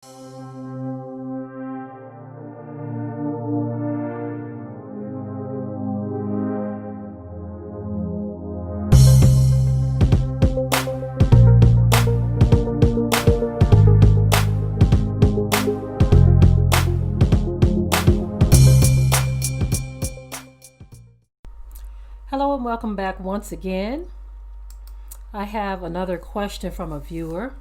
Hello and welcome back once again. I have another question from a viewer.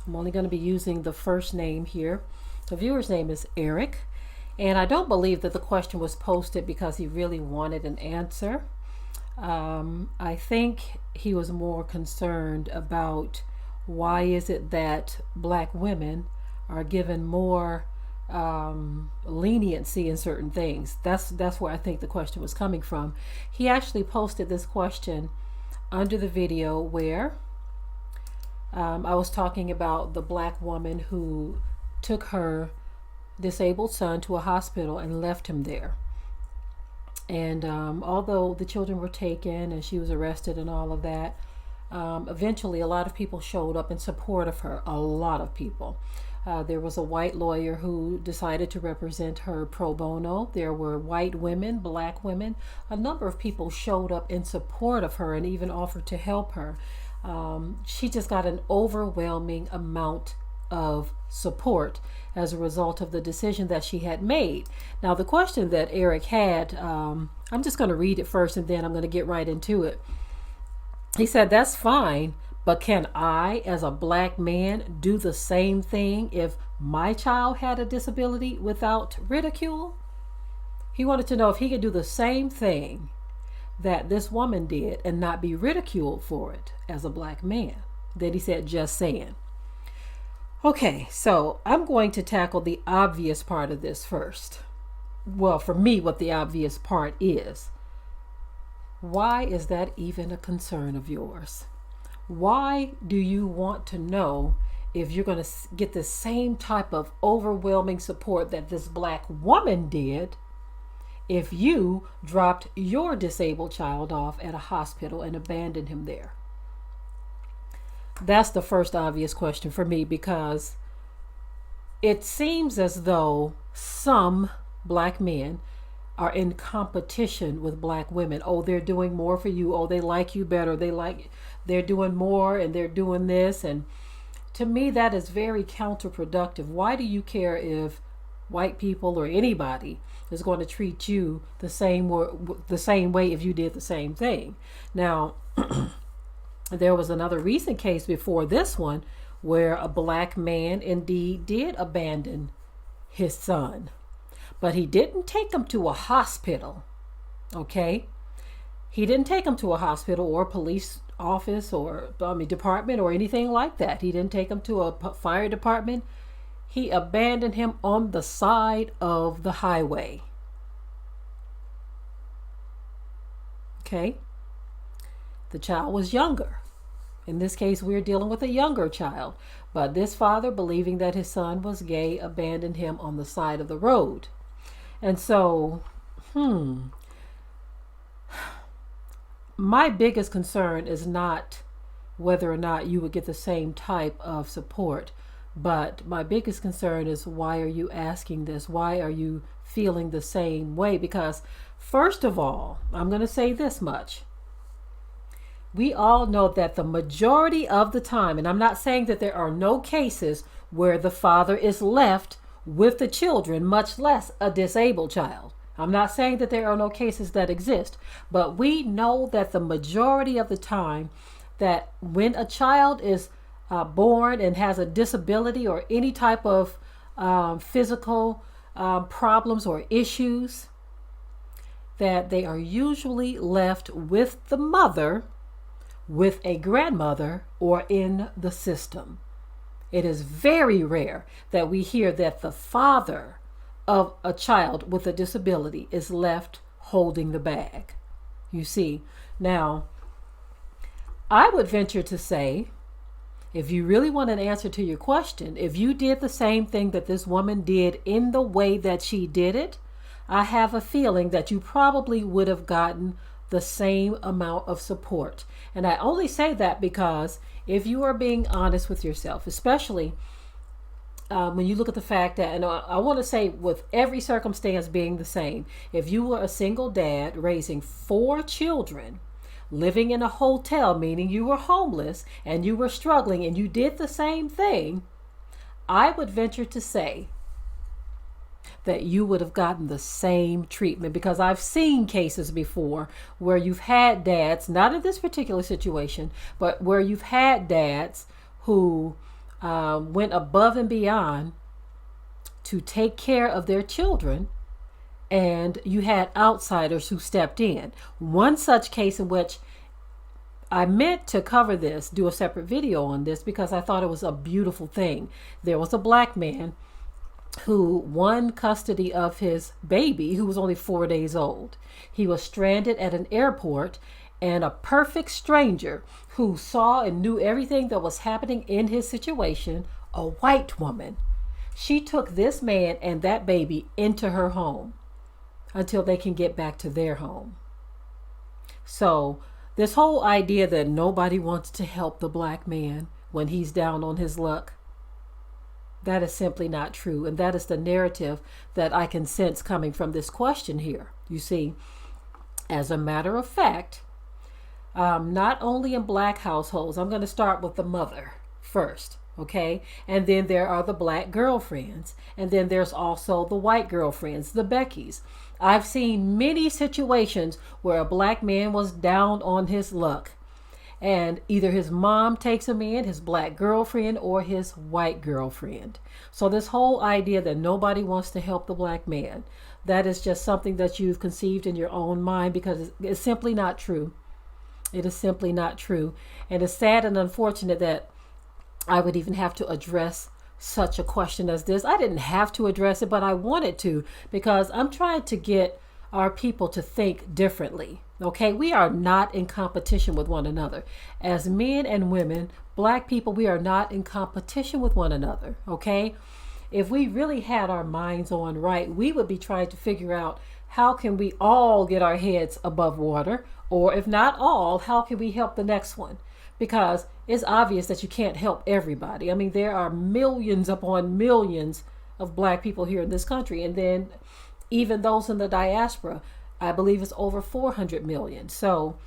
I'm only going to be using the first name here. The viewer's name is Eric, and I don't believe that the question was posted because he really wanted an answer. I think he was more concerned about why is it that black women are given more leniency in certain things. That's where I think the question was coming from. He actually posted this question under the video where I was talking about the black woman who took her disabled son to a hospital and left him there. And although the children were taken and she was arrested and all of that, eventually a lot of people showed up in support of her. A lot of people. There was a white lawyer who decided to represent her pro bono. There were white women, black women. A number of people showed up in support of her and even offered to help her. She just got an overwhelming amount of support as a result of the decision that she had made. Now, the question that Eric had, I'm just going to read it first and then I'm going to get right into it. He said, "That's fine. But can I, as a black man, do the same thing if my child had a disability without ridicule?" He wanted to know if he could do the same thing that this woman did and not be ridiculed for it as a black man. Then he said, "Just saying." Okay, so I'm going to tackle the obvious part of this first. Well, for me, what the obvious part is. Why is that even a concern of yours? Why do you want to know if you're going to get the same type of overwhelming support that this black woman did if you dropped your disabled child off at a hospital and abandoned him there? That's the first obvious question for me, because it seems as though some black men are in competition with black women. Oh, they're doing more for you. Oh, they like you better. They're doing more and they're doing this. And to me, that is very counterproductive. Why do you care if white people or anybody is going to treat you the same way if you did the same thing? Now, there was another recent case before this one where a black man indeed did abandon his son. But he didn't take him to a hospital, okay? He didn't take him to a hospital or a police office or department or anything like that. He didn't take him to a fire department. He abandoned him on the side of the highway. Okay? The child was younger. In this case, we're dealing with a younger child. But this father, believing that his son was gay, abandoned him on the side of the road. And so, my biggest concern is not whether or not you would get the same type of support, but my biggest concern is, why are you asking this? Why are you feeling the same way? Because first of all, I'm going to say this much. We all know that the majority of the time, and I'm not saying that there are no cases where the father is left with the children, much less a disabled child. I'm not saying that there are no cases that exist, but we know that the majority of the time that when a child is born and has a disability or any type of physical problems or issues, that they are usually left with the mother, with a grandmother, or in the system. It is very rare that we hear that the father of a child with a disability is left holding the bag. You see, now, I would venture to say, if you really want an answer to your question, if you did the same thing that this woman did in the way that she did it, I have a feeling that you probably would have gotten the same amount of support. And I only say that because if you are being honest with yourself, especially when you look at the fact that, and I want to say with every circumstance being the same, if you were a single dad raising 4 children, living in a hotel, meaning you were homeless and you were struggling and you did the same thing, I would venture to say that you would have gotten the same treatment, because I've seen cases before where you've had dads, not in this particular situation, but where you've had dads who went above and beyond to take care of their children, and you had outsiders who stepped in. One such case in which I meant to cover this, do a separate video on this, because I thought it was a beautiful thing. There was a black man who won custody of his baby, who was only 4 days old. He was stranded at an airport, and a perfect stranger who saw and knew everything that was happening in his situation, a white woman, she took this man and that baby into her home until they can get back to their home. So this whole idea that nobody wants to help the black man when he's down on his luck, that is simply not true. And that is the narrative that I can sense coming from this question here. You see, as a matter of fact, not only in black households, I'm going to start with the mother first, okay? And then there are the black girlfriends. And then there's also the white girlfriends, the Beckys. I've seen many situations where a black man was down on his luck, and either his mom takes him in, his black girlfriend, or his white girlfriend. So this whole idea that nobody wants to help the black man, that is just something that you've conceived in your own mind, because it's simply not true. It is simply not true. And it's sad and unfortunate that I would even have to address such a question as this. I didn't have to address it, but I wanted to, because I'm trying to get our people to think differently. Okay, we are not in competition with one another. As men and women, black people, we are not in competition with one another. Okay, if we really had our minds on right, we would be trying to figure out how can we all get our heads above water, or if not all, how can we help the next one? Because it's obvious that you can't help everybody. I mean, there are millions upon millions of black people here in this country, and then even those in the diaspora, I believe it's over 400 million. So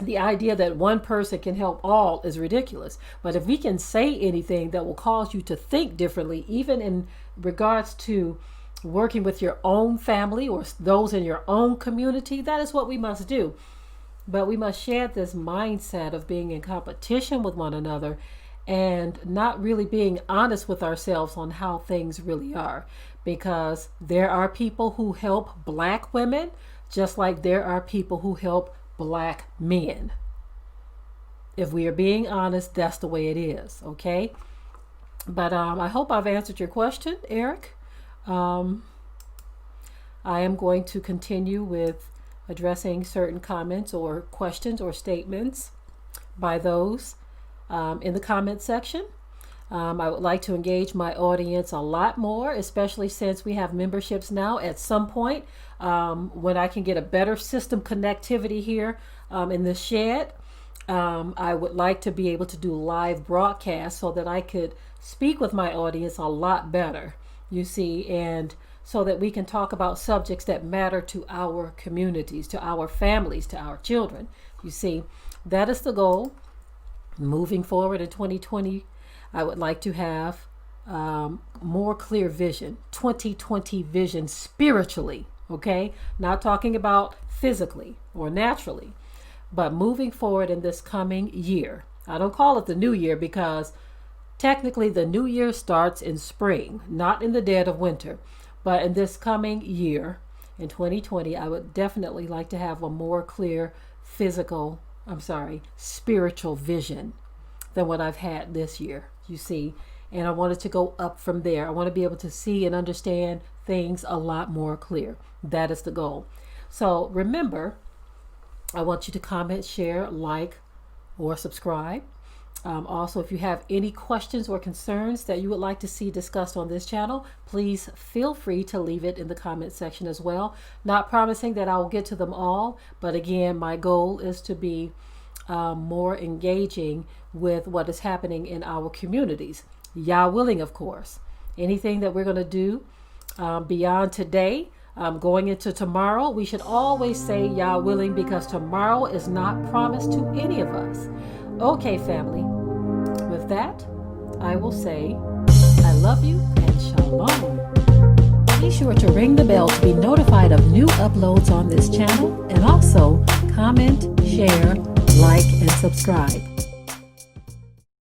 the idea that one person can help all is ridiculous. But if we can say anything that will cause you to think differently, even in regards to working with your own family or those in your own community, that is what we must do. But we must shed this mindset of being in competition with one another and not really being honest with ourselves on how things really are. Because there are people who help black women, just like there are people who help black men. If we are being honest, that's the way it is, okay? But I hope I've answered your question, Eric. I am going to continue with addressing certain comments or questions or statements by those in the comment section. I would like to engage my audience a lot more, especially since we have memberships now. At some point, when I can get a better system connectivity here in the shed, I would like to be able to do live broadcasts so that I could speak with my audience a lot better, you see, and so that we can talk about subjects that matter to our communities, to our families, to our children. You see, that is the goal. Moving forward in 2020, I would like to have more clear vision, 2020 vision spiritually, okay? Not talking about physically or naturally, but moving forward in this coming year. I don't call it the new year because technically the new year starts in spring, not in the dead of winter. But in this coming year, in 2020, I would definitely like to have a more clear spiritual vision than what I've had this year, you see. And I wanted to go up from there. I want to be able to see and understand things a lot more clear. That is the goal. So remember, I want you to comment, share, like, or subscribe. Also, if you have any questions or concerns that you would like to see discussed on this channel, please feel free to leave it in the comment section as well. Not promising that I will get to them all, but again, my goal is to be more engaging with what is happening in our communities. Yah willing, of course. anything that we're going to do beyond today, going into tomorrow, we should always say Yah willing, because tomorrow is not promised to any of us. Okay, family. With that, I will say I love you and shalom. Be sure to ring the bell to be notified of new uploads on this channel, and also comment, share, like, and subscribe.